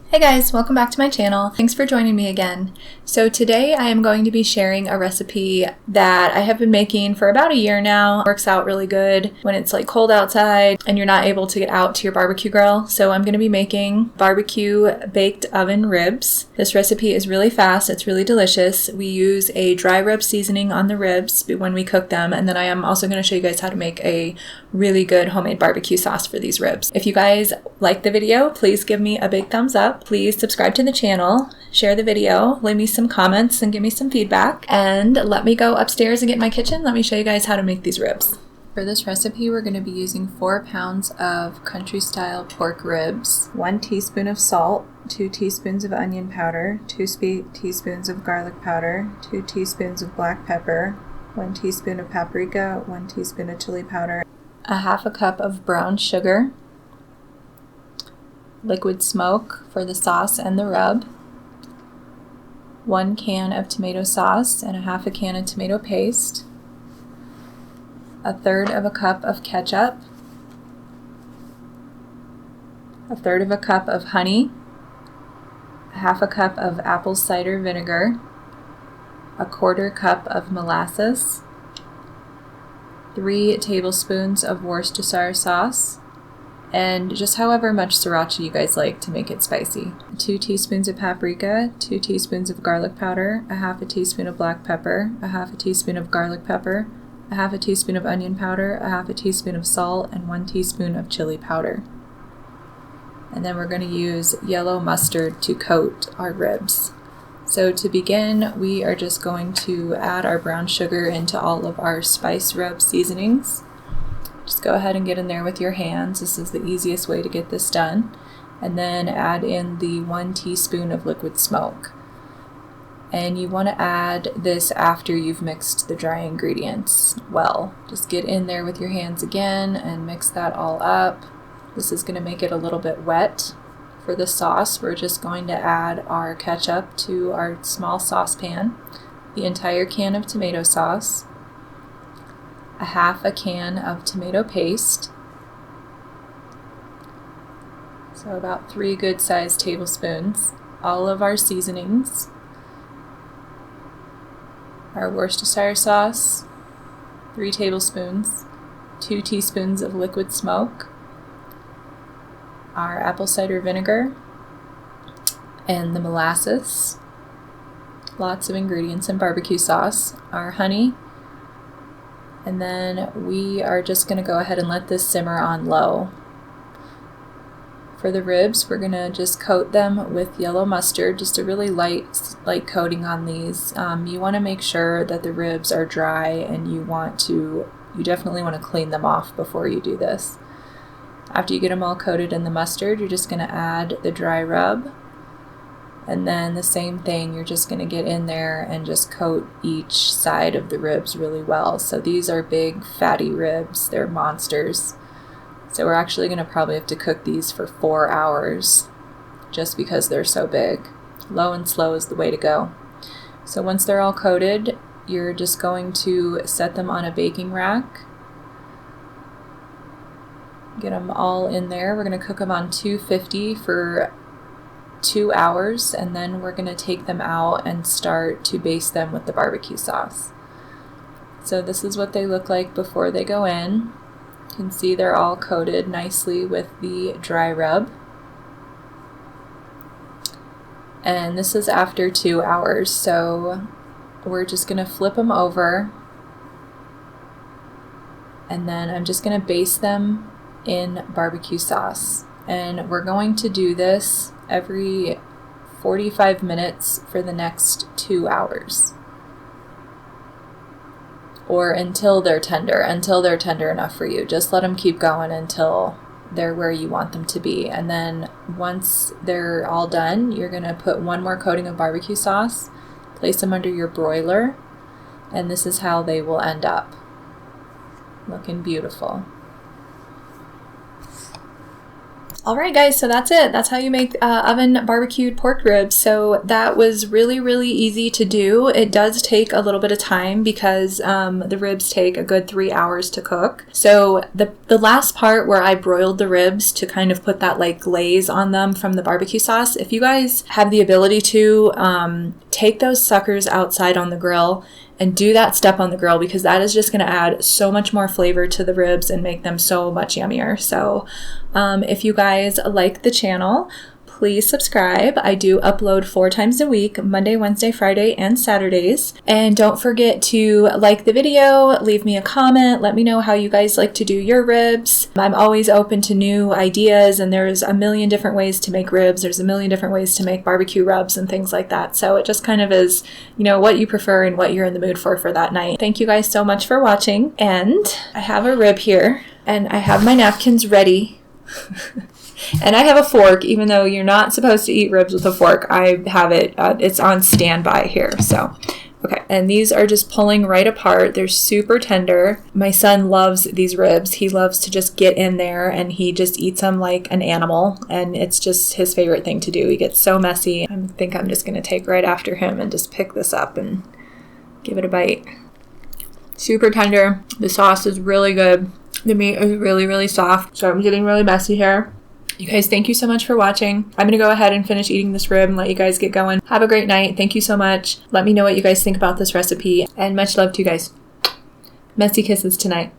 Hey guys, welcome back to my channel. Thanks for joining me again. So today I am going to be sharing a recipe that I have been making for about a year now. It works out really good when it's like cold outside and you're not able to get out to your barbecue grill. So I'm going to be making barbecue baked oven ribs. This recipe is really fast. It's really delicious. We use a dry rub seasoning on the ribs when we cook them, and then I am also going to show you guys how to make a really good homemade barbecue sauce for these ribs. If you guys like the video, please give me a big thumbs up. Please subscribe to the channel, share the video, leave me some comments and give me some feedback, and let me go upstairs and get in my kitchen. Let me show you guys how to make these ribs. For this recipe, we're going to be using 4 pounds of country style pork ribs, 1 teaspoon of salt, 2 teaspoons of onion powder, 2 teaspoons of garlic powder, 2 teaspoons of black pepper, 1 teaspoon of paprika, 1 teaspoon of chili powder, a half a cup of brown sugar, liquid smoke for the sauce and the rub, 1 can of tomato sauce and a half a can of tomato paste, 1/3 of a cup of ketchup, 1/3 of a cup of honey, a half a cup of apple cider vinegar, 1/4 cup of molasses, 3 tablespoons of Worcestershire sauce, and just however much sriracha you guys like to make it spicy. 2 teaspoons of paprika, 2 teaspoons of garlic powder, a half a teaspoon of black pepper, a half a teaspoon of garlic pepper, a half a teaspoon of onion powder, a half a teaspoon of salt, and 1 teaspoon of chili powder. And then we're going to use yellow mustard to coat our ribs. So to begin, we are just going to add our brown sugar into all of our spice rub seasonings. Just go ahead and get in there with your hands. This is the easiest way to get this done. And then add in the 1 teaspoon of liquid smoke. And you want to add this after you've mixed the dry ingredients well. Just get in there with your hands again and mix that all up. This is going to make it a little bit wet. For the sauce, we're just going to add our ketchup to our small saucepan, the entire can of tomato sauce, a half a can of tomato paste, so about 3 good sized tablespoons, all of our seasonings, our Worcestershire sauce, 3 tablespoons, 2 teaspoons of liquid smoke, our apple cider vinegar, and the molasses, lots of ingredients in barbecue sauce, our honey, and then we are just going to go ahead and let this simmer on low. For the ribs, we're going to just coat them with yellow mustard, just a really light coating on these. You want to make sure that the ribs are dry, and you definitely want to clean them off before you do this. After you get them all coated in the mustard, you're just going to add the dry rub, and then the same thing, you're just going to get in there and just coat each side of the ribs really well. So these are big fatty ribs, they're monsters. So we're actually going to probably have to cook these for 4 hours just because they're so big. Low and slow is the way to go. So once they're all coated, you're just going to set them on a baking rack. Get them all in there. We're going to cook them on 250 for 2 hours, and then we're going to take them out and start to baste them with the barbecue sauce. So this is what they look like before they go in. You can see they're all coated nicely with the dry rub. And this is after 2 hours, so we're just going to flip them over, and then I'm just going to baste them in barbecue sauce. And we're going to do this every 45 minutes for the next 2 hours, or until they're tender enough for you. Just let them keep going until they're where you want them to be. And then once they're all done, you're going to put 1 more coating of barbecue sauce, place them under your broiler, and this is how they will end up. Looking beautiful. Alright guys, so that's it. That's how you make oven barbecued pork ribs. So that was really, really easy to do. It does take a little bit of time because the ribs take a good 3 hours to cook. So the last part where I broiled the ribs to kind of put that like glaze on them from the barbecue sauce, if you guys have the ability to take those suckers outside on the grill and do that step on the grill, because that is just going to add so much more flavor to the ribs and make them so much yummier. So if you guys like the channel, please subscribe. I do upload 4 times a week, Monday, Wednesday, Friday, and Saturdays. And don't forget to like the video, leave me a comment, let me know how you guys like to do your ribs. I'm always open to new ideas, and there's a million different ways to make ribs. There's a million different ways to make barbecue rubs and things like that. So it just kind of is, you know, what you prefer and what you're in the mood for that night. Thank you guys so much for watching. And I have a rib here, and I have my napkins ready. And I have a fork, even though you're not supposed to eat ribs with a fork. I have it, it's on standby here, so. Okay, and these are just pulling right apart. They're super tender. My son loves these ribs. He loves to just get in there and he just eats them like an animal, and it's just his favorite thing to do. He gets so messy. I think I'm just gonna take right after him and just pick this up and give it a bite. Super tender. The sauce is really good. The meat is really, really soft. So I'm getting really messy here. You guys, thank you so much for watching. I'm going to go ahead and finish eating this rib and let you guys get going. Have a great night. Thank you so much. Let me know what you guys think about this recipe, and much love to you guys. Messy kisses tonight.